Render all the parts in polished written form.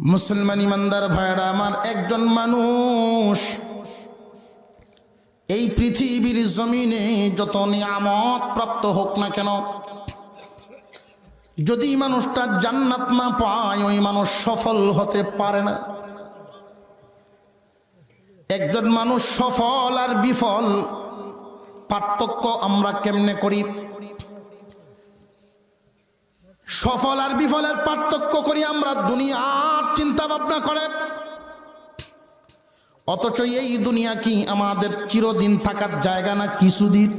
মুসলমান ইমানদার ভাইরা আমার, একজন মানুষ এই পৃথিবীর জমিনে যত নিয়ামত প্রাপ্ত হোক না কেন, যদি মানুষটা জান্নাত না পায় ওই মানুষ সফল হতে পারে না। একজন মানুষ সফল আর বিফল পার্থক্য আমরা কেমনে করি? সফল আর বিফলের পার্থক্য করি আমরা দুনিয়ার চিন্তা ভাবনা করে। অথচ এই দুনিয়া কি আমাদের চিরদিন থাকার জায়গা না কিছুদিন?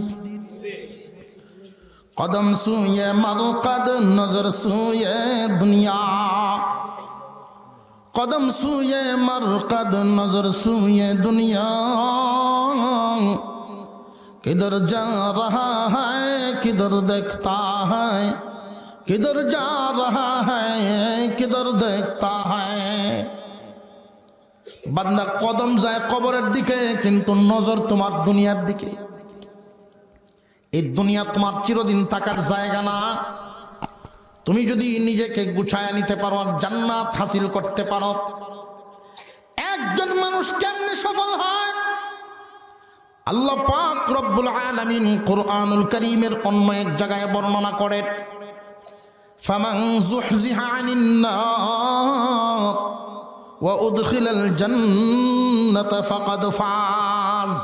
কদম সুয়ে মারকাদ নজর সুয়ে দুনিয়া, কদম সুয়ে মারকাদ নজর সুয়ে দুনিয়া, किधर जा रहा है किधर देखता है, किधर जा रहा है किधर देखता है। বান্দা কদম যায় কবরের দিকে, কিন্তু নজর তোমার দুনিয়ার দিকে। এই দুনিয়া তোমার চিরদিন থাকার জায়গা না। তুমি যদি নিজেকে গুছায় নিতে পারো, জান্নাত হাসিল করতে পারো। একজন মানুষ কেমনে সফল হয়? আল্লাহ পাক রব্বুল আলামিন কুরআনুল কারীমের অন্য এক জায়গায় বর্ণনা করেন, ফামান যুহজিহা আনিন নার ওয়া উদখিলাল জান্নাতা ফাকাদ ফাজ।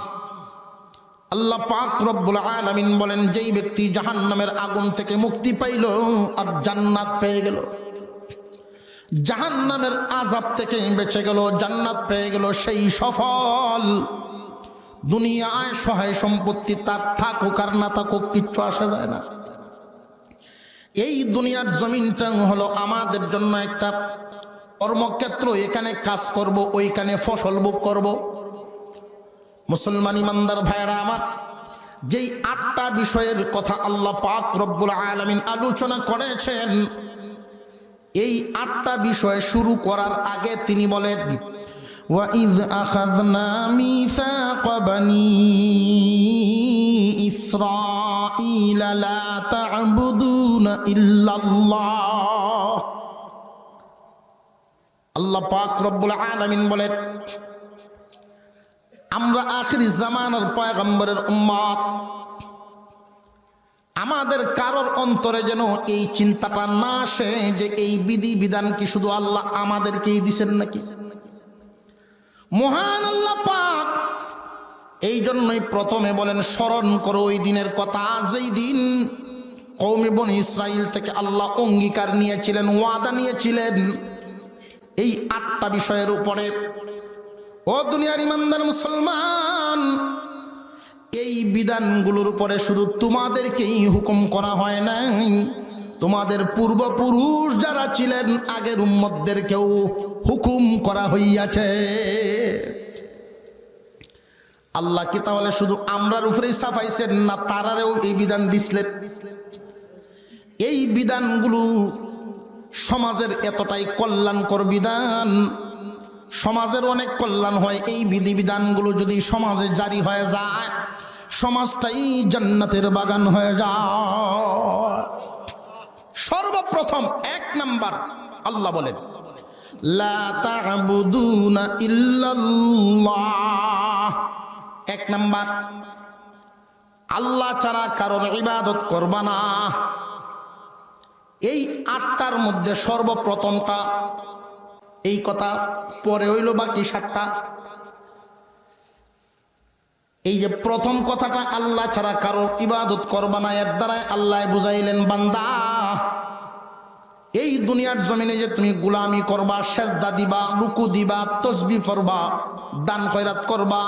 আল্লাহ পাক রব্বুল আলামিন বলেন, যেই ব্যক্তি জাহান্নামের আগুন থেকে মুক্তি পাইল আর জান্নাত পেয়ে গেল, জাহান্নামের আযাব থেকে বেঁচে গেল, জান্নাত পেয়ে গেল, সেই সফল। দুনিয়ায় সহায় সম্পত্তি তার থাকুক আর না থাকুক কিচ্ছু আসা যায় না। এই দুনিয়ার জমিনটা হলো আমাদের জন্য একটা কর্মক্ষেত্র। এখানে কাজ করব, ওইখানে ফসল ভোগ করব। মুসলমান ইমানদার ভাইরা আমার, যেই 8টা বিষয়ের কথা আল্লাহ পাক রব্বুল আলামিন আলোচনা করেছেন, এই 8টা বিষয় শুরু করার আগে তিনি বলেন, وَإِذْ أَخَذْنَا مِيثَاقَ بَنِي إِسْرَائِيلَ لَا تَعْبُدُونَ إِلَّا اللَّهَ। আল্লাহ পাক রব্বুল আলামিন বলেন, আমরা আখির জামানার পয়গম্বরের উম্মত, আমাদের কারোর অন্তরে যেন এই চিন্তাটা না আসে যে এই বিধি বিধান কি শুধু আল্লাহ আমাদেরকেই দিবেন নাকি। মহান আল্লাহ পাক এই জন্যই প্রথমে বলেন, স্মরণ করো ওই দিনের কথা, যেই দিন কওমে বনি ইসরাইল থেকে আল্লাহ অঙ্গীকার নিয়েছিলেন, ওয়াদা নিয়েছিলেন এই 8টা বিষয়ের উপরে। ও দুনিয়ার ইমানদার মুসলমান, এই বিধানগুলোর উপরে শুধু তোমাদেরকেই হুকুম করা হয় নাই, তোমাদের পূর্বপুরুষ যারা ছিলেন আগের উম্মতদেরকেও হুকুম করা হইয়াছে। আল্লাহ কি তাহলে শুধু আমরার উপরেই সাফাইছেন না, তারারেও এই বিধান দিছিলেন? এই বিধানগুলো সমাজের এতটাই কল্যাণকর বিধান, সমাজের অনেক কল্যাণ হয়। এই বিধিবিধানগুলো যদি সমাজে জারি হয়ে যায়, সমাজটাই জান্নাতের বাগান হয়ে যায়। সর্বপ্রথম 1 নাম্বার আল্লাহ বলেন, লা তা'বুদুনা ইল্লাল্লাহ। 1 নাম্বার, আল্লাহ ছাড়া কারোর ইবাদত করবা না। এই 8টার মধ্যে সর্বপ্রথমটা, এই কথা পরে হইল বাকি 7টা। এই যে প্রথম কথাটা, আল্লাহ ছাড়া কারো ইবাদত করবা না, এর দ্বারাই আল্লাহ বুঝাইলেন, বান্দা এই দুনিয়ার জমিনে যে তুমি গোলামি করবা, সেজদা দিবা, রুকু দিবা, তাসবিহ পড়বা, দান খয়রাত করবা,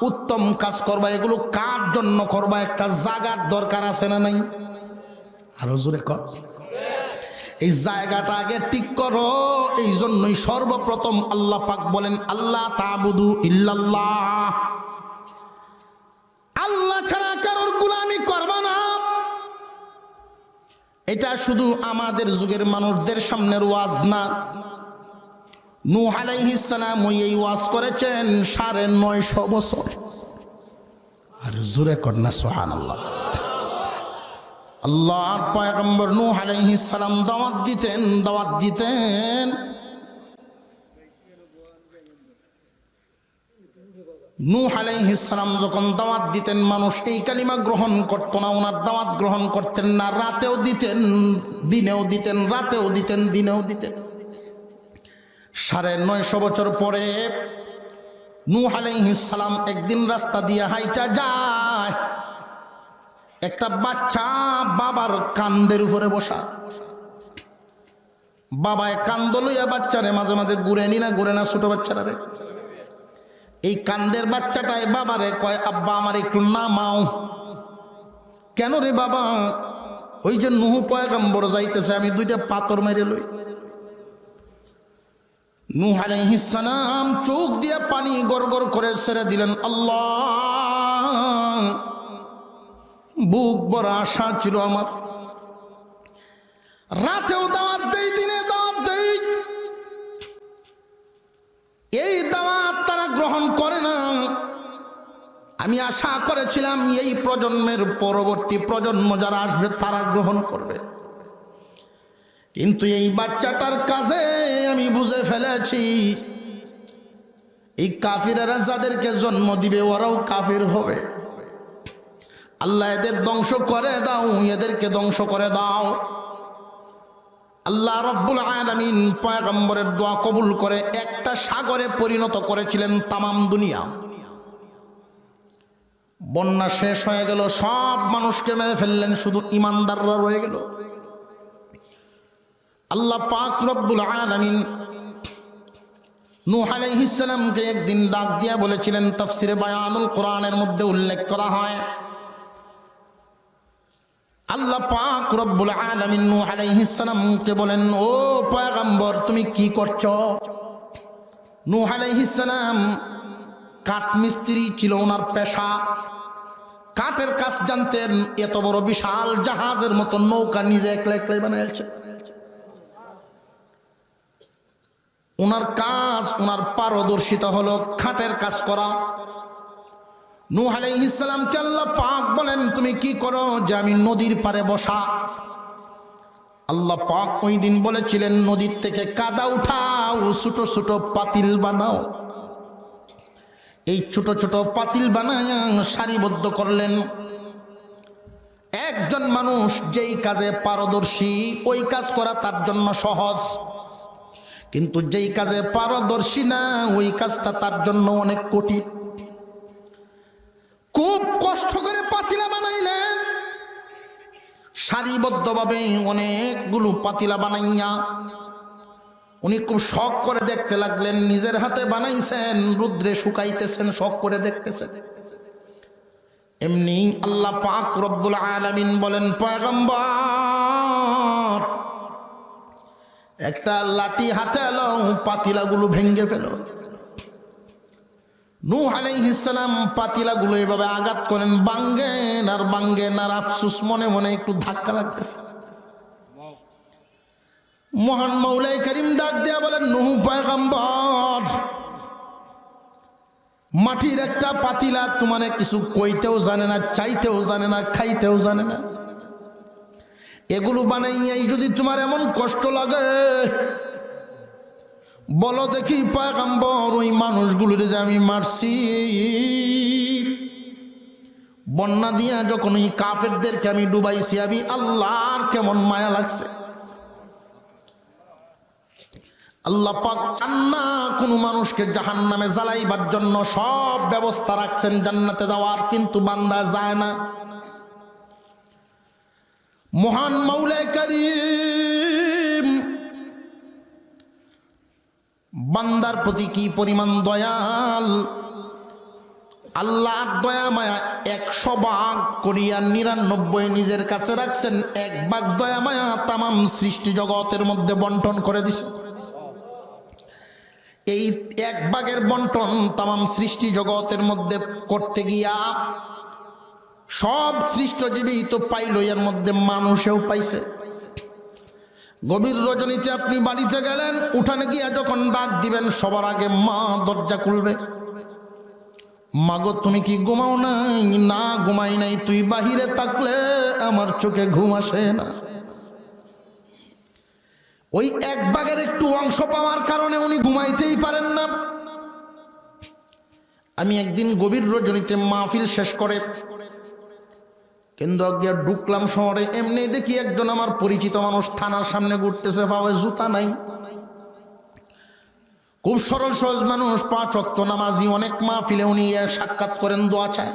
উত্তম কাজ করবা, এগুলো কার জন্য করবা? একটা জায়গার দরকার আছে না নাই? আরো জোরে কর। এই জায়গাটা আগে ঠিক করো। এই জন্যই সর্বপ্রথম আল্লাহ পাক বলেন, আল্লাহ তা'বুদু ইল্লাল্লাহ। আল্লাহ ছাড়া কারোর গোলামি করবা না। এটা শুধু আমাদের যুগের মানুষদের সামনের ওয়াজ না। নূহ আলাইহিস সালাম এই ওয়াজ করেছেন 950 বছর। আর জোরে কর না সুবহানাল্লাহ। আল্লাহর পয়গম্বর নূহ আলাইহিস সালাম দাওয়াত দিতেন নূহ আলাইহিস সালাম যখন দাওয়াত দিতেন মানুষ এই কালিমা গ্রহণ করত না, ওনার দাওয়াত গ্রহণ করতেন না। রাতেও দিতেন, দিনেও দিতেন, রাতেও দিতেন, দিনেও দিতেন। 950 বছর পরে নূহ আলাইহিস সালাম একদিন রাস্তা দিয়ে হাইটা যায়, একটা বাচ্চা বাবার কান্দের উপরে বসা। বাবায় কান্দ লইয়া বাচ্চারে মাঝে মাঝে ঘুরে নি না, ঘুরে না ছোট বাচ্চারা রে। এই কান্দের বাচ্চাটায় বাবারে কয়, আব্বা আমার একটু নামাও। কেন রে বাবা? ওই যে নূহ পয়গম্বর যাইতেছে, আমি 2টা পাথর মেরে লই। নূহ আলাইহিস সালাম চোখ দিয়ে পানি গড়গড় করে ছেড়ে দিলেন। আল্লাহ, বুক বড় আশা ছিল আমার, রাতেও দাওয়াত দেই, দিনে দাওয়াত দেই, এই দাওয়াত তারা গ্রহণ করে না। আমি আশা করেছিলাম এই প্রজন্মের পরবর্তী প্রজন্ম যারা আসবে তারা গ্রহণ করবে, কিন্তু এই বাচ্চাটার কাজে আমি বুঝে ফেলেছি এই কাফিরেরা যাদেরকে জন্ম দিবে ওরাও কাফির হবে। আল্লাহ এদের ধ্বংস করে দাও, এদেরকে ধ্বংস করে দাও। আল্লাহ রাব্বুল আলামিন পয়গম্বরের দোয়া কবুল করে একটা সাগরে পরিণত করেছিলেন তামাম দুনিয়া। বন্যা শেষ হয়ে গেল, সব মানুষকে মেরে ফেললেন, শুধু ইমানদাররা রয়ে গেল। আল্লাহ পাক রব্বুল আলামিন নূহ আলাইহিস সালামকে একদিন ডাক দিয়া বলেছিলেন, তাফসিরে বায়ানুল কোরআনের মধ্যে উল্লেখ করা হয়, আল্লাহ পাক রব্বুল আলামিন নূহ আলাইহিস সালামকে বলেন, ও পয়গম্বর তুমি কি করছো? নূহ আলাইহিস সালাম কাঠ মিস্ত্রি ছিল ওনার পেশা, কাঠের কাজ জানতেন। এত বড় বিশাল জাহাজের মতো নৌকা নিজে একলা একলাই বানিয়েছে। ওনার কাজ, ওনার পারদর্শিতা হলো কাঠের কাজ করা। নূহ আলাইহিস সালামকে আল্লাহ পাক বলেন, তুমি কি করো? যে আমি নদীর পারে বসা। আল্লাহ পাক ওই দিন বলেছিলেন, নদীর থেকে কাদা উঠাও, ছোট ছোট পাতিল বানাও। এই ছোট ছোট পাতিল বানায় সারিবদ্ধ করলেন। একজন মানুষ যেই কাজে পারদর্শী ওই কাজ করা তার জন্য সহজ, কিন্তু যেই কাজে পারদর্শী না ওই কাজটা তার জন্য অনেক কঠিন। খুব কষ্ট করে পাতিলা বানাইলেন, সারিবদ্ধভাবে অনেকগুলো পাতিলা বানাইয়া উনি খুব শখ করে দেখতে লাগলেন। নিজের হাতে বানাইছেন, রুদ্রে শুকাইতেছেন, শখ করে দেখতেছেন। এমনি আল্লাহ পাক রব্বুল আলামিন বলেন, পয়গম্বর একটা লাঠি হাতে এলো, পাতিলাগুলো ভেঙে ফেলো। নূহ আলাইহিস সালাম পাতিলাগুলো এভাবে আঘাত করেন, বাঙ্গেন আর বাঙ্গেন, আর আফসোস মনে মনে একটু ধাক্কা লাগতেছে। মহান মৌলাই করিম ডাক দেয়া বলেন, নূহ পয়গম্বর মাটির একটা পাতিলা তোমার কিছু কইতেও জানে না, চাইতেও জানে না, খাইতেও জানে না। এগুলো বানাইয়াই যদি তোমার এমন কষ্ট লাগে, বলো দেখি পয়গম্বর ওই মানুষগুলোর যে আমি মারছি বন্যা দিয়া, যখন ওই কাফেরদেরকে আমি ডুবাইছি, আমি আল্লাহর কেমন মায়া লাগছে। আল্লাহ পাক চান না কোনো মানুষকে জাহান্নামে জ্বালাইবার জন্য, সব ব্যবস্থা রাখছেন জান্নাতে যাওয়ার, কিন্তু বান্দা যায় না। মহান মাওলাই কারীম বান্দার প্রতি কি পরিমাণ দয়াল। আল্লাহর দয়া মায়া 100 ভাগ করিয়া 99 নিজের কাছে রাখছেন, 1 ভাগ দয়া মায়া তামাম সৃষ্টি জগতের মধ্যে বন্টন করে দিছে। এই 1 ভাগের বন্টন তামাম সৃষ্টি জগতের মধ্যে করতে গিয়া সব সৃষ্টজীবী তো পাইল, এর মধ্যে মানুষেও পাইছে। গভীর রজনীতে আপনি বাড়িতে গেলেন, উঠানে গিয়া যখন ডাক দিবেন সবার আগে মা দরজা খুলবে। মাগো তুমি কি ঘুমাও নাই? না ঘুমাই নাই। তুই বাহিরে থাকলে আমার চোখে ঘুম আসে না। ওই 1 ভাগের একটু অংশ পাওয়ার কারণে উনি ঘুমাইতেই পারেন না। আমি একদিন গভীর রজনীতে মাহফিল শেষ করে কিন্তু গিয়ে ঢুকলাম শহরে, এমনি দেখি একজন আমার পরিচিত মানুষ থানার সামনে ঘুরতেছে, পাওয়ে জুতা নাই। খুব সরল সহজ মানুষ, 5 ওয়াক্ত নামাজি, অনেক মাহফিলে উনি সাক্ষাৎ করেন, দোয়া চায়।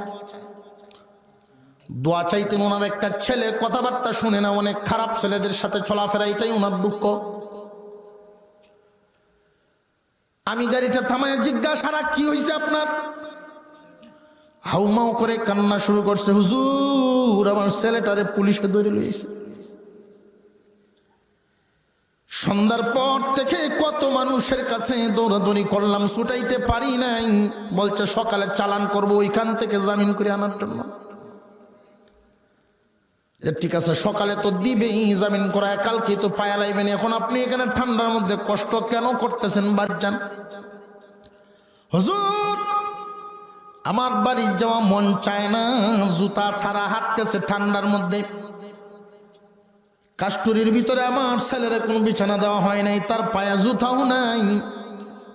দোয়া চাইতেন, ওনার একটা ছেলে কথাবার্তা শুনে না, অনেক খারাপ ছেলেদের সাথে চলাফেরা, এটাই ওনার দুঃখ। আমি গাড়িটা থামায় জিজ্ঞাসা, কি হয়েছে আপনার? হাউমাউ করে কান্না শুরু করছে, হুজুর আমার ছেলেটারে পুলিশে ধরে লইছে। সন্ধ্যার পর থেকে কত মানুষের কাছে দৌড়াদৌড়ি করলাম, ছুটাইতে পারি নাই। বলছে সকালে চালান করব ওইখান থেকে জামিন করে আনার জন্য। ঠিক আছে, সকালে তো দিবেই জামিন করা, কালকে তো পায়া লাইবেন, এখন আপনি এখানে ঠান্ডার মধ্যে কষ্ট কেন করতেছেন? বাড়ি যান। হুজুর আমার বাড়ি যাওয়া মন চায় না, জুতা ছাড়া হাঁটতেছে ঠান্ডার মধ্যে। কাস্টুরির ভিতরে আমার ছেলের কোনো বিছানা দেওয়া হয় নাই, তার পায়ে জুতাও নাই।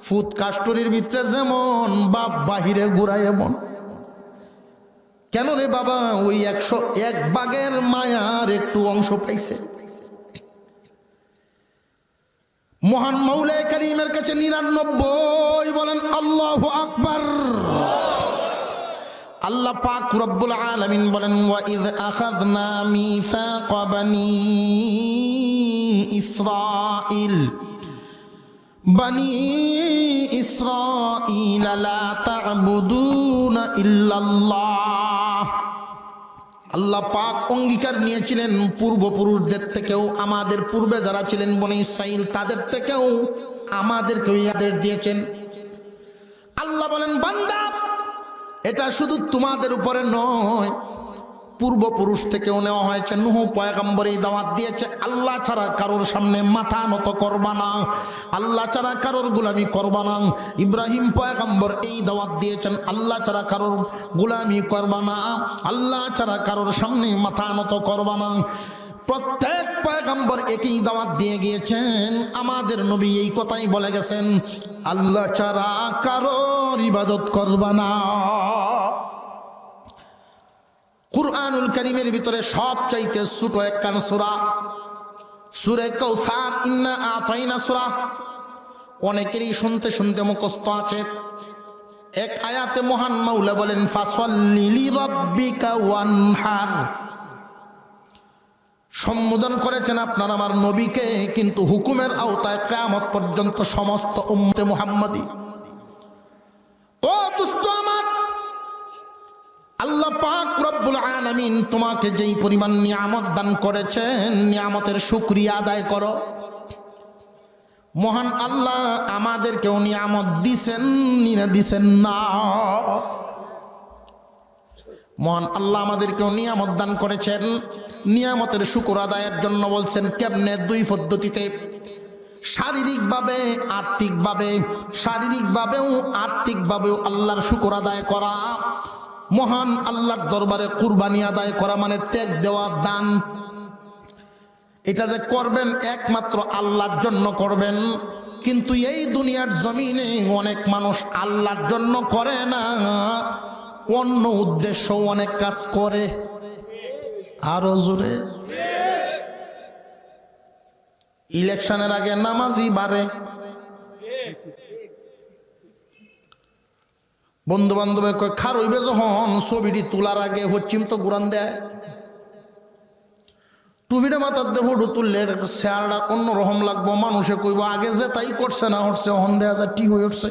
ফুট কাস্টুরির ভিতরে যেমন, বাপ বাহিরে ঘুরায় এমন। কেন রে বাবা? ওই 101 ভাগের মায়ার একটু অংশ পাইছে। মহান মাওলা কারীমের কাছে 99 বলেন আল্লাহু আকবার। আল্লাহ পাক রব্বুল আলামিন বলেন, ওয়া ইয আখাযনা মিসাকা বানি ইসরাঈল লা তা'বুদুনা ইল্লাল্লাহ। আল্লাহ পাক অঙ্গীকার নিয়েছিলেন পূর্বপুরুষদের থেকেও, আমাদের পূর্বে যারা ছিলেন বনি ইসরাঈল তাদের থেকেও আমাদেরকেও আদেশ দিয়েছেন। আল্লাহ বলেন, বান্দা এটা শুধু তোমাদের উপরে নয়, পূর্বপুরুষ থেকেও নেওয়া হয়েছে। নূহ পয়গম্বর এই দাওয়াত দিয়েছে, আল্লাহ ছাড়া কারোর সামনে মাথা নত করবা না, আল্লাহ ছাড়া কারোর গোলামি করবা না। ইব্রাহিম পয়গম্বর এই দাওয়াত দিয়েছেন, আল্লাহ ছাড়া কারোর গোলামি করবা না, আল্লাহ ছাড়া কারোর সামনে মাথা নত করবা না। প্রত্যেক পয়গম্বর একই দাওয়াত দিয়ে গিয়েছেন। আমাদের নবী এই কথাই বলে গেছেন, আল্লাহ ছাড়া কারোর ইবাদত করবা না। কুরআনুল কারীমের ভিতরে সবচাইতে ছোট একখান সূরা, সূরা কাউসার, ইন্না আতাইনা সূরা, অনেকেরই শুনতে শুনতে মুখস্থ আছে। এক আয়াতে মহান মাওলা বলেন, ফাসাল্লি লিরাব্বিকা ওয়ানহার। সম্বোধন করেছেন আপনার আমার নবীকে, কিন্তু হুকুমের আওতায় কিয়ামত পর্যন্ত সমস্ত উম্মতে মুহাম্মাদি। ও দোস্ত আমার, আল্লাহ পাক রব্বুল আলামিন তোমাকে যেই পরিমাণ নিয়ামত দান করেছেন, নিয়ামতের শুকরিয়া আদায় করো। মহান আল্লাহ আমাদেরকেও নিয়ামত দিছেন না দিছেন না? মহান আল্লাহ আমাদেরকেও নিয়ামত দান করেছেন। নিয়ামতের শুকর আদায়ের জন্য বলছেন কেমনে? 2 পদ্ধতিতে, শারীরিকভাবে, আর্থিকভাবে। শারীরিকভাবেও আর্থিকভাবেও আল্লাহর শুকর আদায় করা, মহান আল্লাহর দরবারে কুরবানি আদায় করা, মানে ত্যাগ দেওয়া, দান। এটা যে করবেন একমাত্র আল্লাহর জন্য করবেন। কিন্তু এই দুনিয়ার জমিনে অনেক মানুষ আল্লাহর জন্য করে না, অন্য উদ্দেশ্য অনেক কাজ করে। আরো জোরে, ইলেকশনের আগে নামাজি বাড়ে, বন্ধু বান্ধব খার হইবে যখন ছবিটি তোলার আগে হচ্ছিম তো গুরান দেয়, টুপিটা মাথার দিয়ে ফটো তুললে চেহারাটা অন্যরকম লাগবো। মানুষে কইব আগে যে তাই করছে না হচ্ছে, হন দেয়া যায় ঠিক হয়ে উঠছে।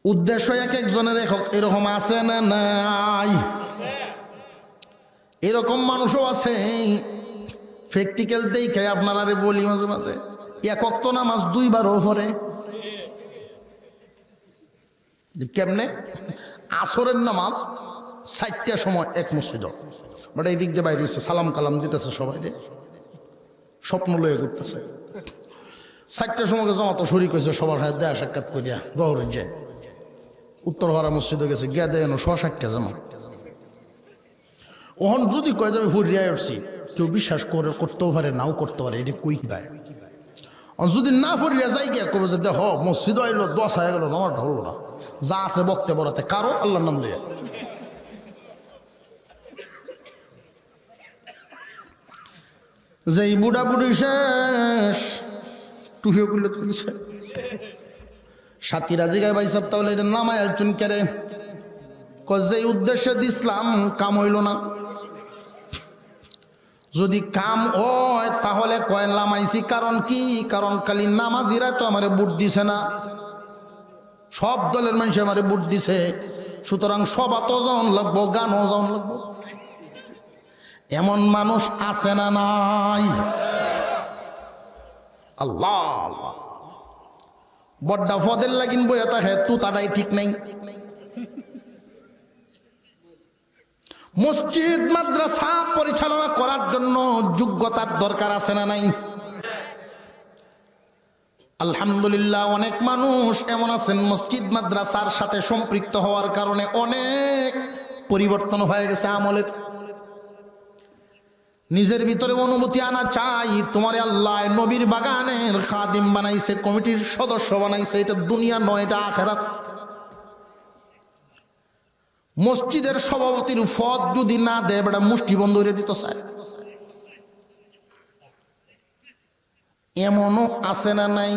উদ্দেশ্য এক একজনের এরকম আছে না নাই? এরকম মানুষও আছে। প্র্যাকটিক্যাল দেখে আপনারা বলি মাঝে মাঝে, 1 ওয়াক্ত নামাজ 2 বারও পড়ে। কেমনে? আসরের নামাজ 4টার সময় এক মসজিদ, বাট এই দিক দিয়ে বাইরে সালাম কালাম দিতেছে, সবাই স্বপ্ন লয়ে করতেছে। 4টার সময় জমাতো শরীক হয়েছে, সবার হাত দেয়া সাক্ষাৎ করিয়া দৌড়ে যে উত্তর হরা মসজিদে গেছে, গিয়া দেয় 6:60 জমা। ওহন যদি কয়ে যাবে ফুরিয়া উঠছি, কেউ বিশ্বাস করতেও পারে, নাও করতে পারে, এটা কই দেয়। যদি না পড়িয়া যাই গিয়া কবে যে দেখ মসজিদ আইলো 10 হয়ে গেল আমার হলো না, যা আছে বক্তে বরাতে কারো আল্লাহর নাম লইয়া। যে এই বুড়া বুড়ি শেষ টুহিও করলে তুলছে সাথীরা জিগায় ভাই সাহেব তাহলে এটা নামায় একজন কেড়ে যে উদ্দেশ্যে দিছিলাম কাম হইল না। যদি কাম হয় তাহলে কয় নামাইছি কারণ কি? কারণ খালি নামাজিরা তো আমারে বুট দিছে না, সব দলের মানুষ আমারে বুট দিছে, সুতরাং সবাত যাওন লাগবো, গানও যাওন লাগবো। এমন মানুষ আছে না নাই? আল্লাহ আল্লাহ, বড্ডা ফদের লাগিন বইয়া থাকে তু তারাই ঠিক নাই। মসজিদ মাদ্রাসা পরিচালনা করার জন্য যোগ্যতার দরকার আছে না নাই? আলহামদুলিল্লাহ, অনেক মানুষ এমন আছেন মসজিদ মাদ্রাসার সাথে সম্পৃক্ত হওয়ার কারণে অনেক পরিবর্তন হয়ে গেছে আমলের। নিজের ভিতরে অনুভূতি আনা চাই, তোমার আল্লাহ নবীর বাগানের খাদিম বানাইছে, কমিটির সদস্য বানাইছে, এটা দুনিয়া নয়, এটা আখিরাত। মসজিদের সভাপতির পদ যদি না দেয় বেটা মুষ্টি বন্ধ করে দিত চায়। এমনও আছে না নাই?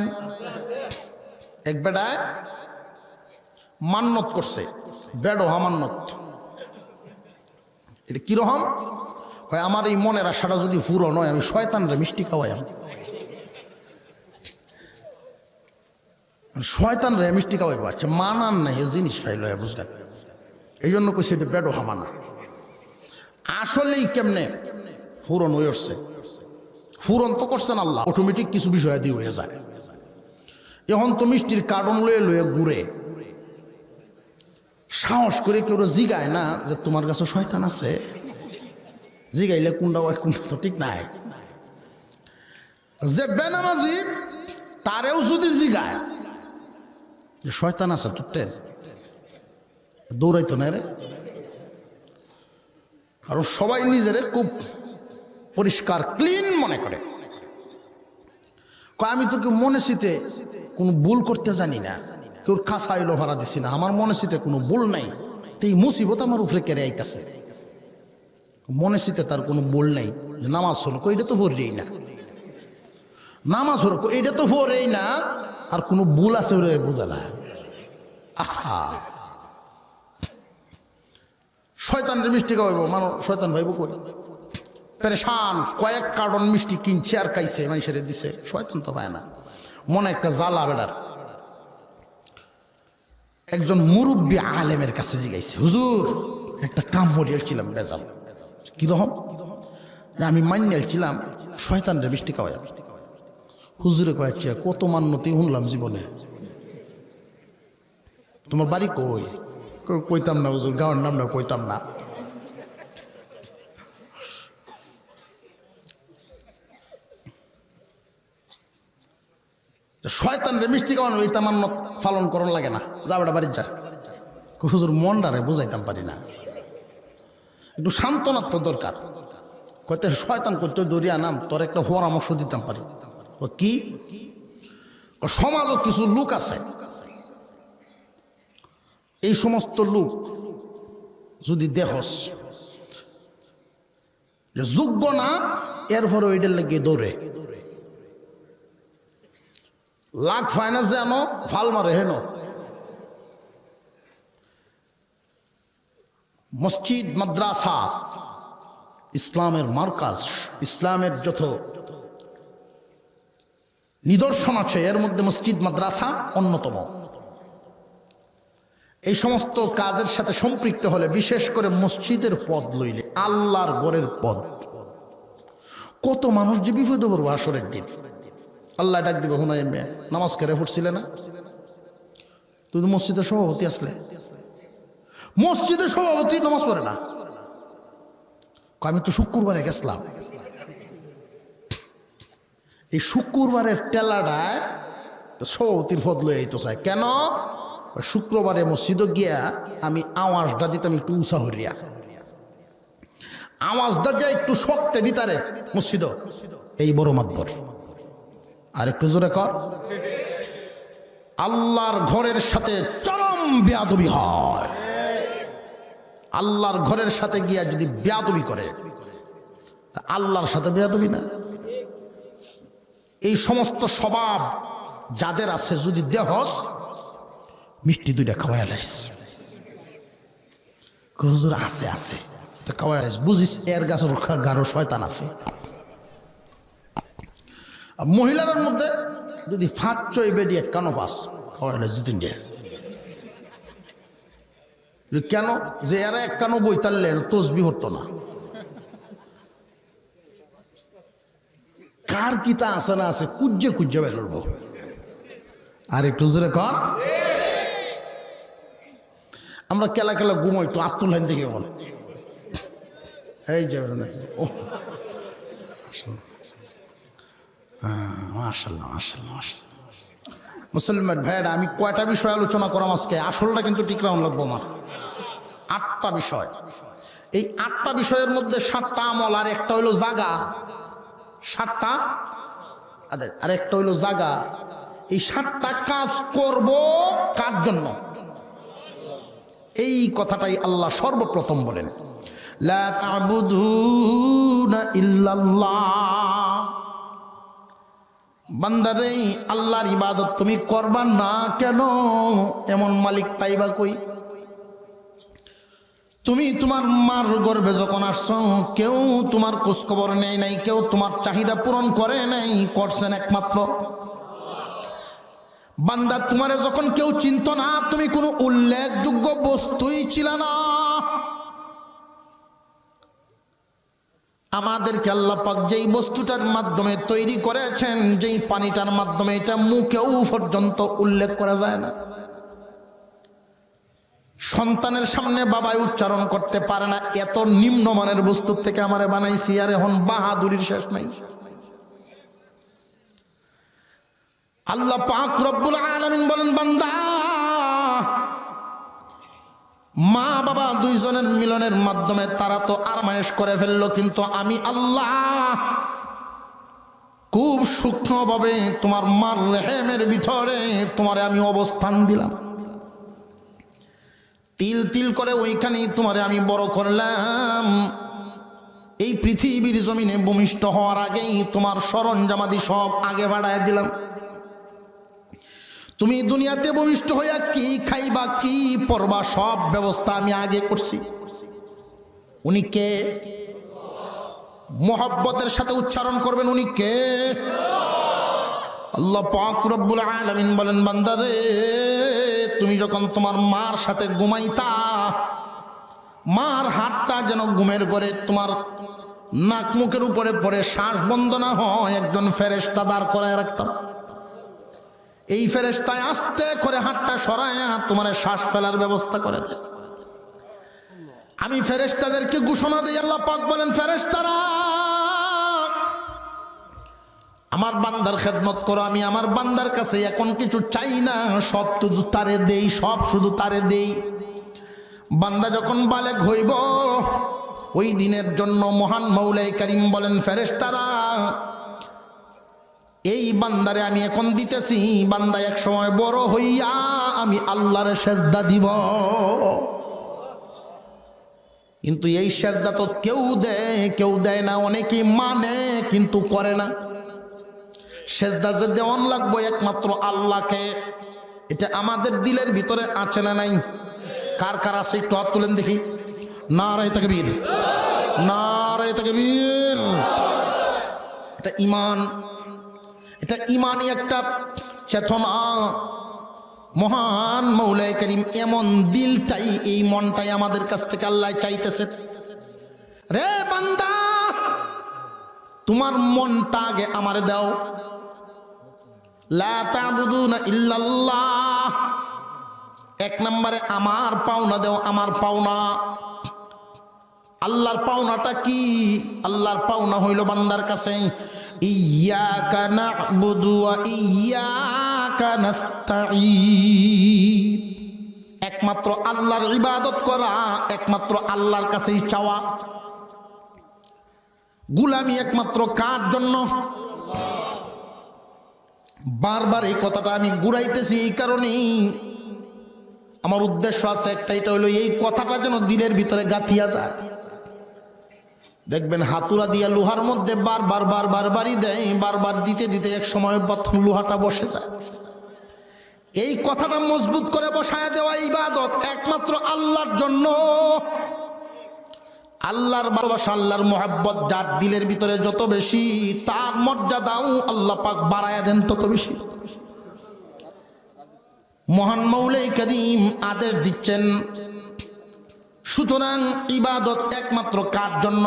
এক বেটায় মান্নত করছে, বেড়ো মান্নত। এটা কিরকম? আমার এই মনের আশাটা যদি পুরো নয় আমি শয়তানরে মিষ্টি খাওয়াই। শয়তানরে মিষ্টি খাওয়াইব। আচ্ছা মানান নাই এ জিনিস পাইল বুঝলেন, এই জন্য কইছে এটা বেডো হামানা। আসলেই কেমনে ফুরন হয়ে উঠছে? ফুরন তো করছেন আল্লাহ, অটোমেটিক কিছু বিষয় দিয়ে হয়ে যায়। এখন তো মিষ্টির কার্টন লয়ে লয়ে ঘুরে, সাহস করে কেউ জিগায় না যে তোমার কাছে শয়তান আছে? জিগাইলে কোনটা কোনটা তো ঠিক নাই। যে বেনামাজি তারেও যদি জিগায় যে শয়তান আছে তোর, দৌড়াইতো না রে। কারণ সবাই নিজের খুব পরিষ্কার ক্লিন মনে করে। আমি তো কেউ মনে শীতে কোনো ভুল করতে জানি না, কেউ খাসা এলো ভাড়া দিছি না, আমার মনে শীতে কোনো ভুল নাই, তো এই মুসিবত আমার উপরে কেড়ে আইতেছে। মনে শীতে তার কোনো ভুল নাই, যে নামাজ হলো এটা তো ভরেই না, নামাজ হলো এটা তো ভরেই না, আর কোনো ভুল আছে বলে বোঝা না। আহা, শয়তানের মিষ্টি খাওয়াইব মানুষ, শয়তান ভাইব কই পেরেশান। কয়েক কার্টন মিষ্টি কিনছে আর খাইছে, মানুষের দিছে, শয়তান তো পায় না। মনে একটা জ্বালা বেড়ার। একজন মুরব্বী আলেমের কাছে জিগাইছে, হুজুর একটা কাম হরিয়েছিলাম বেজাল। কিরকম? আমি মান্যালছিলাম শয়তানরে মিষ্টি খাওয়াই। হুজুরে কয়েছে কত মান্যতি শুনলাম জীবনে। তোমার বাড়ি কই? কইতাম না হুজুর, গাঁয়ের নামটা কইতাম না। শয়তানরে মিষ্টি খাওয়ানো এই তামান্য পালন করন লাগে না, যাবে বাড়ির যা। হুজুর মনটারে বুঝাইতাম পারি না, একটু সান্ত্বনার তো দরকার। কইতে শয়তান করতে দরিয়া নাম, তোর একটা পরামর্শ দিতাম পারি। কি? সমাজও কিছু লোক আছে, এই সমস্ত লোক যদি দেখস যোগ্য না, এরপরে ওইটার লাগিয়ে দৌড়ে লাখ ফাইনান্স জানো ফাল মারে হেন। মসজিদ মাদ্রাসা ইসলামের মার্কাজ, ইসলামের যত নিদর্শন আছে এর মধ্যে মসজিদ মাদ্রাসা অন্যতম। এই সমস্ত কাজের সাথে সম্পৃক্ত হলে, বিশেষ করে মসজিদের পদ লইলে, আল্লাহর ঘরের পদ, কত মানুষ যে বিপদে পড়বো আসরের দিন। আল্লাহ ডাক দিবে, হুনাই মেয়ে নামাজ কেড়ে ফুটছিলে না, তুই তো মসজিদের সভাপতি আসলে, মসজিদের সভাপতি নামাজ পড়ে না। আমি তো শুক্রবারে গেছিলাম, এই শুক্রবারের টেলাটায় সভাপতির পদ লই তো চাই কেন? শুক্রবারে মসজিদে গিয়া আমি আওয়াজটা দিতাম একটু উঁচা হরিয়া, আওয়াজটা যা একটু শক্তে দিতারে মসজিদ, এই বড় মাতবর আর একটু জোরে কর। আল্লাহর ঘরের সাথে চরম বেয়াদবি হয়। আল্লাহর ঘরের সাথে গিয়া যদি বেয়াদবি করে, আল্লাহর সাথে বেয়াদবি না? এই সমস্ত স্বভাব যাদের আছে, যদি দেহস মিষ্টি দুইটা খাওয়াই লাইস, হুজুর আছে আছে খাওয়াই লাইস, বুঝিস এর গাছের গাঢ় শয়তান আছে। মহিলার মধ্যে যদি ফাঁক চই বেডি এক কানো পাস খাওয়াই লাইস 2-3 কেন? যে এরা এক কানো বই তারলে তসবি হতো না। কার কিতা আছে না আছে কুজ্জে কুজ্জে বের করবো। আর একটু জোরে কর। আমরা কেলা কেলা ঘুমাই তো আত্মুল লাইন থেকে বল এই যে ও মাশাআল্লাহ মাশাআল্লাহ। মুসলমান ভাইয়েরা, আমি কয়টা বিষয় আলোচনা করাম আজকে, আসলটা কিন্তু ঠিক রাউন লাগবো আমার। 8টা বিষয়। এই 8টা বিষয়ের মধ্যে 7টা আমল, আর একটা হইলো জাগা। 7টা আর একটা হইলো জাগা। এই 7টা কাজ করব কার জন্য? এই কথাটাই আল্লাহ সর্বপ্রথম বলেন, লা তা'বুদুনা ইল্লাল্লাহ। বান্দারে আল্লাহর ইবাদত তুমি করবা না কেন? এমন মালিক পাইবা কই? তুমি তোমার মার গর্ভে যখন আসছো, কেউ তোমার খোঁজখবর নেয় নাই, কেউ তোমার চাহিদা পূরণ করে নাই, করছেন একমাত্র বান্দা। তোমারে যখন কেউ চিনত না, তুমি কোনো উল্লেখযোগ্য বস্তুই ছিল না। আমাদেরকে আল্লাহ পাক যেই বস্তুটার মাধ্যমে তৈরি করেছেন, যেই পানিটার মাধ্যমে, এটা মুখেও পর্যন্ত উল্লেখ করা যায় না। সন্তানের সামনে বাবাই উচ্চারণ করতে পারে না, এত নিম্নমানের বস্তুর থেকে আমারে বানাইছি। আর এখন বাহাদুরির শেষ নাই। আল্লাহ পাক রব্বুল আলামিন বলেন, বান্দা মা বাবা দুইজনের মিলনের মাধ্যমে তারা তো আরমায়েশ করে ফেললো, কিন্তু আমি আল্লাহ খুব সূক্ষ্মভাবে তোমার মার রেহেমের ভিতরে তোমারে আমি অবস্থান দিলাম। তিল তিল করে ওইখানেই তোমারে আমি বড় করলাম। এই পৃথিবীর জমিনে ভূমিষ্ঠ হওয়ার আগেই তোমার সরঞ্জামাদি সব আগে বাড়ায় দিলাম। তুমি দুনিয়াতে ভূমিষ্ঠ হইয়া কি খাইবা, কি পড়বা, সব ব্যবস্থা আমি আগে করছি। উনি কে? মোহাব্বতের সাথে উচ্চারণ করবেন, উনি কে? আল্লাহ পাক রব্বুল আলামিন বলেন, বান্দারে তুমি যখন তোমার মার সাথে ঘুমাইতা, মার হাতটা যেন ঘুমের ঘরে তোমার নাক মুখের উপরে পড়ে শ্বাস বন্ধ না হয়, একজন ফেরেশতা দাঁড় করায় রাখতাম। এই ফেরেশতায় আস্তে করে হাতটা সরায়া তোমার শ্বাস ফেলার ব্যবস্থা করে দেয়। আমি ফেরেশতাদেরকে ঘোষণা দিই, আল্লাহ পাক বলেন, ফেরেশতারা আমার বান্দার খেদমত করো। আমি আমার বান্দার কাছে এখন কিছু চাই না, সব শুধু তারে দেই, সব শুধু তারে দেই। বান্দা যখন বালেগ হইব, ওই দিনের জন্য মহান মৌলাই কারীম বলেন, ফেরেশতারা এই বান্দারে আমি এখন দিতেছি, বান্দা এক সময় বড় হইয়া আমি আল্লাহর সেজদা দিব। কিন্তু এই সেজদা তো কেউ দেয় না, অনেকেই মানে কিন্তু করে না। সেজদা যে দেওয়ান লাগবে একমাত্র আল্লাহকে, এটা আমাদের দিলের ভিতরে আছে না নাই? কার কার আছে একটু হাত তুলেন দেখি। নারায়ে তাকবীর, নারায়ে তাকবীর। এটা ঈমান, এটা ঈমানি একটা চেতনা। মহান মৌলাই কারীম এমন দিলটাই, এই মনটাই আমাদের কাছ থেকে আল্লাহ চাইতেছে। রে বান্দা, তোমার মনটা আগে আমারে দাও। লা তা'বুদুনা ইল্লাল্লাহ, এক নম্বরে আমার পাওনা দাও, আমার পাওনা। আল্লাহর পাওনাটা কি? আল্লাহর পাওনা হইল বান্দার কাছে ইয়্যাকা না'বুদু ওয়া ইয়্যাকা নাস্তাঈন, একমাত্র আল্লাহর ইবাদত করা, একমাত্র আল্লাহর কাছেই চাওয়া। গোলামি একমাত্র কার জন্য? বারবার এই কথাটা আমি ঘুরাইতেছি এই কারণেই, আমার উদ্দেশ্য আছে একটা, এটা হলো এই কথাটা যেন দিলের ভিতরে গাঁথিয়া যায়। দেখবেন হাতুড়া দিয়া লোহার মধ্যে বারবার বারবার বাড়ি দেয়, বারবার দিতে দিতে এক সময় প্রথম লোহাটা বসে যায়। এই কথাটা মজবুত করে বসায় দেওয়া ইবাদত একমাত্র আল্লাহর জন্য। আল্লাহর ভালোবাসা, আল্লাহর মোহাব্বত যার দিলের ভিতরে যত বেশি, তার মর্যাদাও আল্লাহ পাক বাড়ায়া দেন তত বেশি। মহান মৌলাই করিম আদেশ দিচ্ছেন, সুতরাং ইবাদত একমাত্র কার জন্য?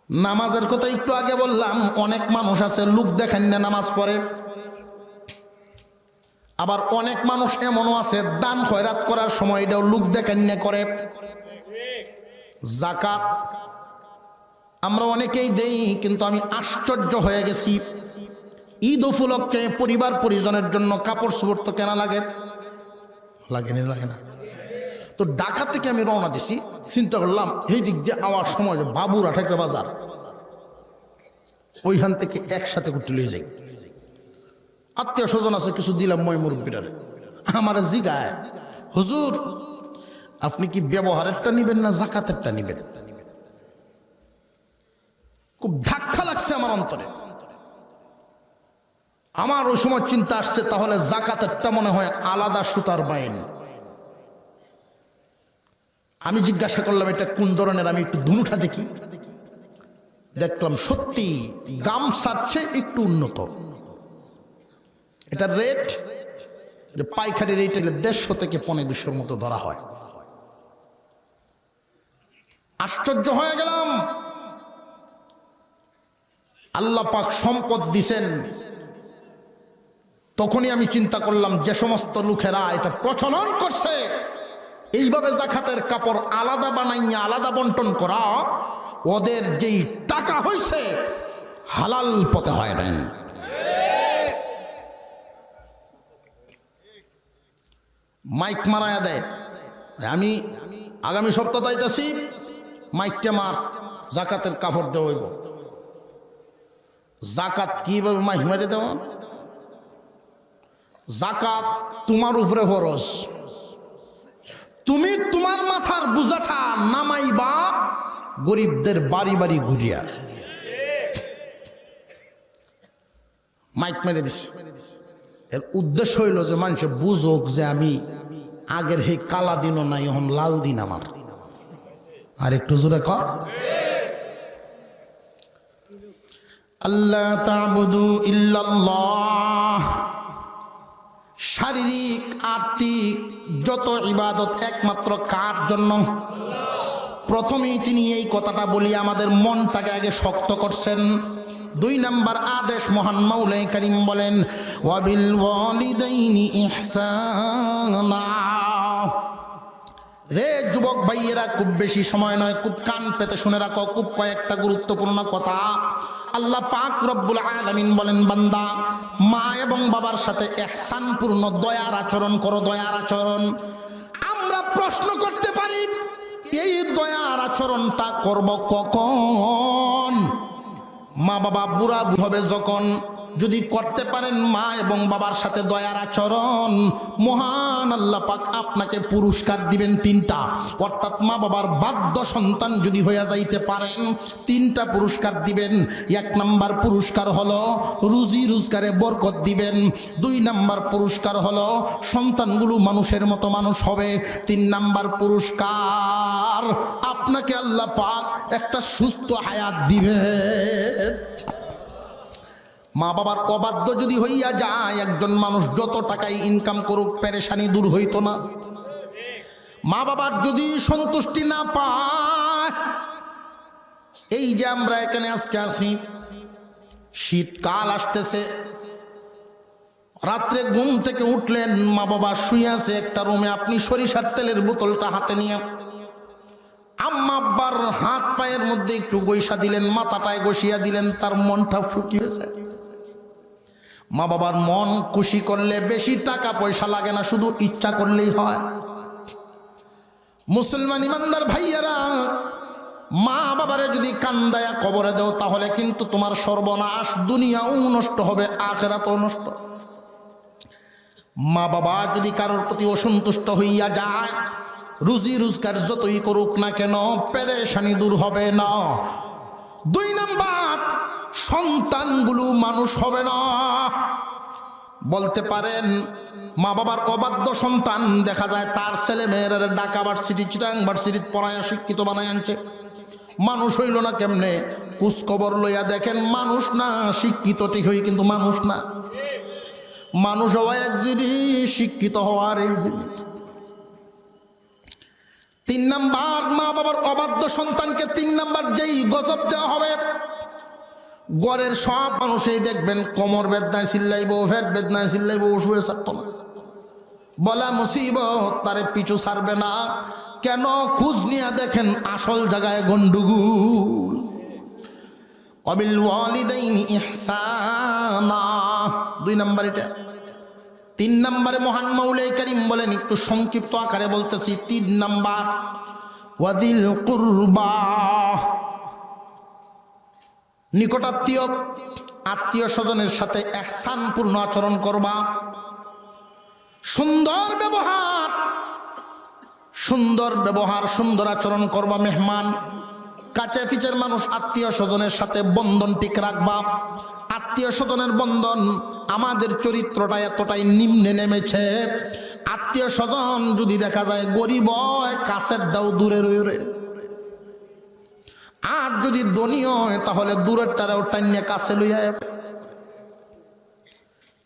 নামাজের কথা একটু আগে বললাম, অনেক মানুষ আছে লোক দেখান না নামাজ পড়ে, আবার অনেক মানুষ এমনও আছে দান খয়রাত করার সময় এটাও লোক দেখান না করে। যাকাত আমরা অনেকেই দেই, কিন্তু আমি আশ্চর্য হয়ে গেছি, ঈদ উপলক্ষে পরিবার পরিজনের জন্য কাপড় চোপড় তো কেনা লাগে, লাগেনি? লাগে না? তো ঢাকা থেকে আমি রওনা দিছি, চিন্তা করলাম এই দিক দিয়ে আওয়ার সময় বাবুরহাট একটা বাজার, ওইখান থেকে একসাথে করতে লয়ে যাই। আত্মীয় স্বজন আছে কিছু দিলাম, মই মুরব্বীটার আমার জিগায়, হুজুর আপনি কি ব্যবহারেরটা নিবেন না যাকাতেরটা নিবেন? খুব ধাক্কা লাগছে আমার অন্তরে। আমার ওই সময় চিন্তা আসছে, তাহলে যাকাতেরটা মনে হয় আলাদা সুতার বাইন। আমি জিজ্ঞাসা করলাম এটা কোন ধরনের, আমি একটু ধুনুটা দেখি। দেখলাম সত্যি গামছার চেয়ে একটু উন্নত। এটা রেট যে পাইকারি রেট 150 থেকে 250 মতো ধরা হয়। আশ্চর্য হয়ে গেলাম। আল্লাহ পাক সম্পদ দিছেন, তখনই আমি চিন্তা করলাম যে সমস্ত লোকেরা এটা প্রচলন করছে এইভাবে যাকাতের কাপড় আলাদা বানাইয়া আলাদা বন্টন করা, ওদের যেই টাকা হয়েছে হালাল পথে হয় নাই। মাইক মারায়া দেয়, আমি আগামী সপ্তাহ যাইতেছি, মাইকটা মার, যাকাতের কাপড় দেওয়া হইব। যাকাত কিভাবে মাইক মারি দেওয়া? যাকাত তোমার উপরে ফরজ, তুমি তোমার মাথার বোঝাটা নামাইবা গরিবদের বাড়ি বাড়ি ঘুরিয়া। মাইক মেরে দিছে, এর উদ্দেশ্য হইল যে মানুষ বুঝুক যে আমি আগের হে কালা দিনও নাই, এখন লাল দিন আমার। আর একটু জোরে কর, আল্লাহ তা'বুদু ইল্লাল্লাহ। শারীরিক আর্থিক যত ইবাদত একমাত্র কার জন্য? প্রথমেই তিনি এই কথাটা বলি আমাদের মনটাকে আগে শক্ত করছেন। 2 নাম্বার আদেশ মহান মাওলাই কারীম বলেন, ওয়াবিল ওয়ালিদাইনি ইহসানা। রে যুবক ভাইয়েরা, খুব বেশি সময় নয়, খুব কান পেতে শুনে রাখো, খুব কয়েকটা গুরুত্বপূর্ণ কথা। আল্লাহ পাক রব্বুল আলামিন বলেন, বান্দা মা এবং বাবার সাথে ইহসানপূর্ণ দয়ার আচরণ করো, দয়ার আচরণ। আমরা প্রশ্ন করতে পারি, এই দয়ার আচরণটা করব কখন? মা বাবা বুড়া হবে যখন, যদি করতে পারেন মা এবং বাবার সাথে দয়ার আচরণ, মহান আল্লাহ পাক আপনাকে পুরস্কার দিবেন 3টা। অর্থাৎ মা বাবার বাধ্য সন্তান যদি হয়ে যাইতে পারেন 3টা পুরস্কার দিবেন। 1 নাম্বার পুরস্কার হলো রুজি রোজগারে বরকত দিবেন। 2 নাম্বার পুরস্কার হলো সন্তানগুলো মানুষের মতো মানুষ হবে। 3 নাম্বার পুরস্কার আপনাকে আল্লাহ পাক একটা সুস্থ হায়াত দিবে। মা বাবার অবাধ্য যদি হইয়া যায় একজন মানুষ, যত টাকাই ইনকাম করুক পেরেশানি দূর হইতো না। মা বাবার যদি সন্তুষ্টি না পায়, এই যে আমরা এখানে আজকে আছি, শীতকাল আসতেছে, রাত্রে ঘুম থেকে উঠলেন, মা বাবা শুয়ে আছে একটা রুমে, আপনি সরিষার তেলের বোতলটা হাতে নিয়ে আম্মা আব্বার হাত পায়ের মধ্যে একটু গৈসা দিলেন, মাথাটায় গসিয়া দিলেন, তার মনটা শুকিয়েছে। মা বাবার মন খুশি করলে বেশি টাকা পয়সা লাগে না, শুধু ইচ্ছা করলেই হয়। মুসলমান ইমানদার ভাইয়ারা, মা বাবারে যদি কান্দায়া কবরে দাও তাহলে কিন্তু তোমার সর্বনাশ, দুনিয়াও নষ্ট হবে, আখিরাতও নষ্ট। মা বাবা যদি কারোর প্রতি অসন্তুষ্ট হইয়া যায়, রুজি রোজগার যতই করুক না কেন, পেরেশানি দূর হবে না। 2 নাম্বার, সন্তানগুলো মানুষ হবে না। বলতে পারেন মা বাবার অবাধ্য সন্তান, দেখা যায় তার ছেলে মেয়েরা ঢাকা ভার্সিটি, চিটাং ভার্সিটি পড়ায় শিক্ষিত বানায় আনছে, মানুষ হইল না কেমনে? কুচখবর লইয়া দেখেন, মানুষ না, শিক্ষিত ঠিক হই কিন্তু মানুষ না। মানুষ হওয়া এক জিনিস, শিক্ষিত হওয়ার এক জিনিস। 3 নাম্বার, মা বাবার অবাধ্য সন্তানকে 3 নাম্বার যেই গজব দেওয়া হবে, গড়ের সব মানুষই দেখবেন কোমর বেদনায় চিল্লাইব, ফেট বেদনায় চিল্লাইব, শুয়ে ছাড়ত না। বলা মুসিবত, তারে পিছু ছাড়বে না। কেন? খোঁজ নিয়ে দেখেন আসল জায়গায় গন্ডগোল। ওয়াবিল ওয়ালিদাইনি ইহসানা, 2 নাম্বার এটা। 3 নাম্বারে মহান মাওলাই কারীম বলেন, একটু সংক্ষিপ্ত আকারে বলতেছি। 3 নাম্বার, ওয়াজিল কুরবা, নিকটাত্মীয় আত্মীয় স্বজনের সাথে ইহসানপূর্ণ আচরণ করবা, সুন্দর ব্যবহার, সুন্দর আচরণ করবা। মেহমান, কাছে পিছের মানুষ, আত্মীয় স্বজনের সাথে বন্ধন ঠিক রাখবা। আত্মীয় স্বজনের বন্ধন, আমাদের চরিত্রটা এতটাই নিম্নে নেমেছে, আত্মীয় স্বজন যদি দেখা যায় গরিব হয়, কাছের দাও দূরে রয়ে, আর যদি ধনী হয় তাহলে দূরের টারাও টাইনে কাছে লইয়া।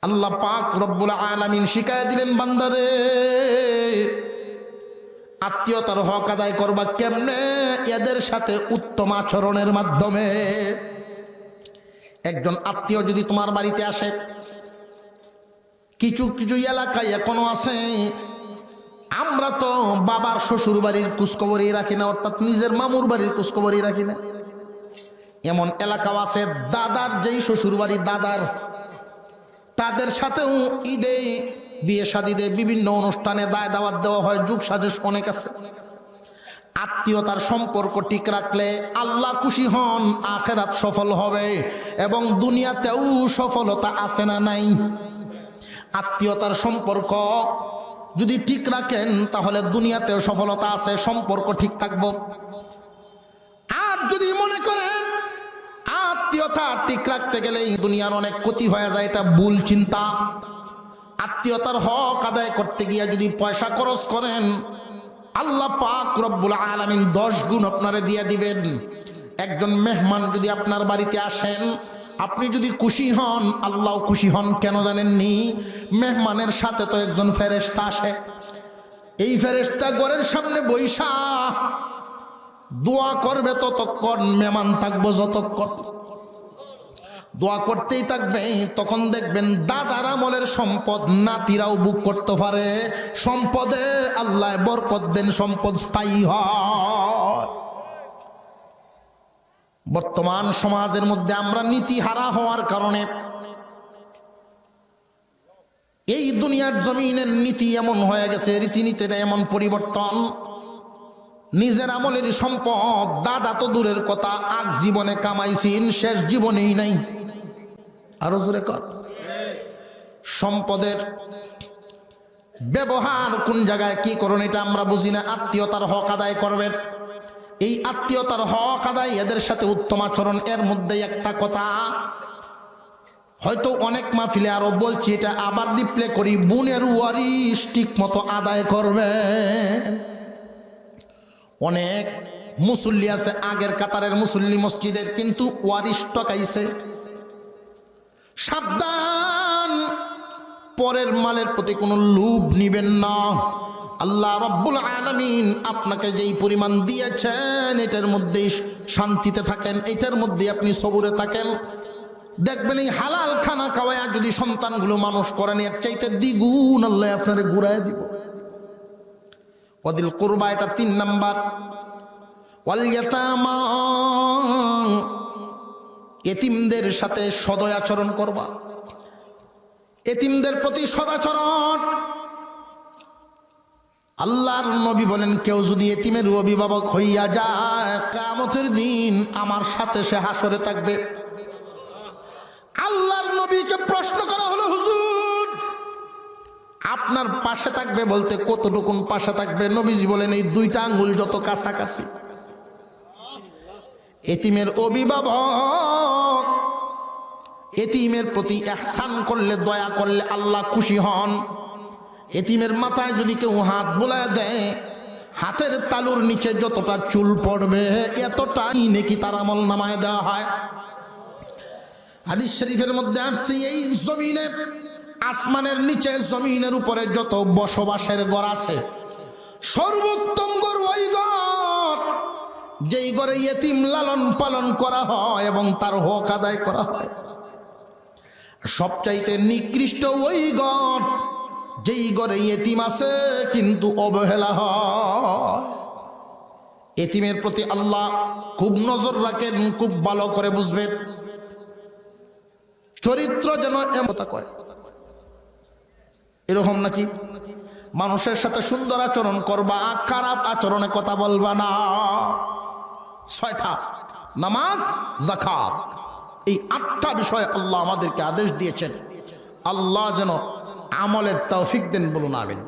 আল্লাহ পাক রব্বুল আলামিন শিখায় দিলেন, বান্দারে আত্মীয়তার হক আদায় করবা কেমনে? এদের সাথে উত্তম আচরণের মাধ্যমে। একজন আত্মীয় যদি তোমার বাড়িতে আসে, কিছু কিছু এলাকায় এখনো আছে, আমরা তো বাবার শ্বশুর বাড়ির খোঁজখবরই রাখি না, অর্থাৎ নিজের মামুর বাড়ির খোঁজখবরই রাখি না। এমন এলাকাও আছে, দাদার যেই শ্বশুর বাড়ি, দাদার, তাদের সাথেও ঈদে, বিয়ে শাদীতে, বিভিন্ন অনুষ্ঠানে দায় দাওয়াত দেওয়া হয়, যুগ সাজেশ অনেক আছে। আত্মীয়তার সম্পর্ক ঠিক রাখলে আল্লাহ খুশি হন, আখিরাত সফল হবে, এবং দুনিয়াতেও সফলতা আছে না নাই? আত্মীয়তার সম্পর্ক যদি ঠিক রাখেন তাহলে দুনিয়াতেও সফলতা আছে, সম্পর্ক ঠিক থাকবো। আর যদি মনে করেন আত্মীয়তা ঠিক রাখতে গেলে দুনিয়ার অনেক ক্ষতি হয়ে যায়, এটা ভুল চিন্তা। আত্মীয়তার হক আদায় করতে গিয়ে যদি পয়সা খরচ করেন, আল্লাহ পাক রব্বুল আলামিন 10 গুণ আপনারে দিয়ে দিবেন। একজন মেহমান যদি আপনার বাড়িতে আসেন, আপনি যদি খুশি হন, আল্লাহও খুশি হন। কেন জানেননি? মেহমানের সাথে তো একজন ফেরেশতা আসে, এই ফেরেশতা ঘরের সামনে বৈশা দোয়া করবে ততক্ষণ, মেহমান থাকবো যতক্ষণ, দোয়া করতেই থাকবে। তখন দেখবেন দাদার আমলের সম্পদ নাতিরাও বুক করতে পারে। সম্পদে আল্লাহ বরকত দেন, সম্পদ স্থায়ী হয়। বর্তমান সমাজের মধ্যে আমরা নীতিহারা হওয়ার কারণে এই দুনিয়ার জমিনের নীতি এমন হয়ে গেছে, রীতিনীতিটা এমন পরিবর্তন, নিজের আমলের সম্পদ দাদা তো দূরের কথা, আগ জীবনে কামাইছেন, শেষ জীবনেই নাই। আরো জোরে কর। সম্পদের ব্যবহার কোন জায়গায় কি করুন এটা আমরা বুঝি না। আত্মীয়তার হক আদায় করবেন, এই আত্মীয়তার হক আদায়, এদের সাথে উত্তম আচরণ। এর মধ্যে একটা কথা হয়তো অনেক মাহফিলে আরো বলছি, এটা আবার রিপ্লে করি, বোনের ওয়ারিশ ঠিক মতো আদায় করবেন। অনেক মুসল্লি আছে আগের কাতারের মুসল্লি মসজিদের, কিন্তু ওয়ারিশ টকাইছে। সাবধান, পরের মালের প্রতি কোনো লোভ নিবেন না। আল্লাহ রব্বুল আলামিন আপনাকে যেই পরিমাণ দিয়েছেন, এটার মধ্যেই শান্তিতে থাকেন, এটার মধ্যে আপনি সবুরে থাকেন। দেখবেন এই হালাল খানা খাওয়ায়া যদি সন্তানগুলো মানুষ করেন, এর চাইতে দ্বিগুণ আল্লাহ আপনারে ঘুরায় দিব। ওয়াদিল কুরবা, এটা 3 নাম্বার। ওয়াল ইয়াতামা, এতিমদের সাথে সদয় আচরণ করবা, এতিমদের প্রতি সদাচরণ। আল্লাহর নবী বলেন, কেউ যদি এতিমের অভিভাবক হইয়া যায়, কিয়ামতের দিন আমার সাথে সে হাসরে থাকবে। আল্লাহর নবীকে প্রশ্ন করা হলো, হুজুর আপনার পাশে থাকবে বলতে কতটুকুন পাশে থাকবে? নবীজি বলেন, এই দুইটা আঙ্গুল যত কাছাকাছি। এতিমের অভিভাবক এতিমের প্রতি ইহসান করলে, দয়া করলে আল্লাহ খুশি হন। এতিমের মাথায় যদি কেউ হাত বুলায় দেয়, হাতের তালুর নিচে যতটা চুল পড়বে এতটাই নেকি তার আমল নামায় দেওয়া হয়। হাদিস শরীফের মধ্যে আসছে, এই জমিনে, আসমানের নিচে জমিনের উপরে যত বসবাসের ঘর আছে, সর্বোত্তম ঘর ওই ঘর যেই ঘরে ইতিম লালন পালন করা হয় এবং তার হক আদায় করা হয়। সবচাইতে নিকৃষ্ট ওই ঘর যেই ঘরে ইতিম আছে কিন্তু অবহেলা হয়। ইতিমের প্রতি আল্লাহ খুব নজর রাখেন, খুব ভালো করে বুঝবেন। চরিত্র যেন এমতা কয়, এরকম নাকি মানুষের সাথে সুন্দর আচরণ করবা, খারাপ আচরণে কথা বলবা না। 6টা নামাজ, যাকাত, এই 8টা বিষয় আল্লাহ আমাদেরকে আদেশ দিয়েছেন। আল্লাহ যেন আমলের তৌফিক দেন, বলুন আমিন।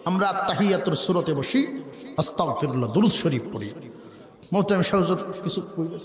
আমরা তাহিয়াতুর সূরাতে বসি, আস্তাগফিরুল্লাহ, দুরূদ শরীফ পড়ি। মোহতারাম শাহ হুজুর কিছু কইবেন?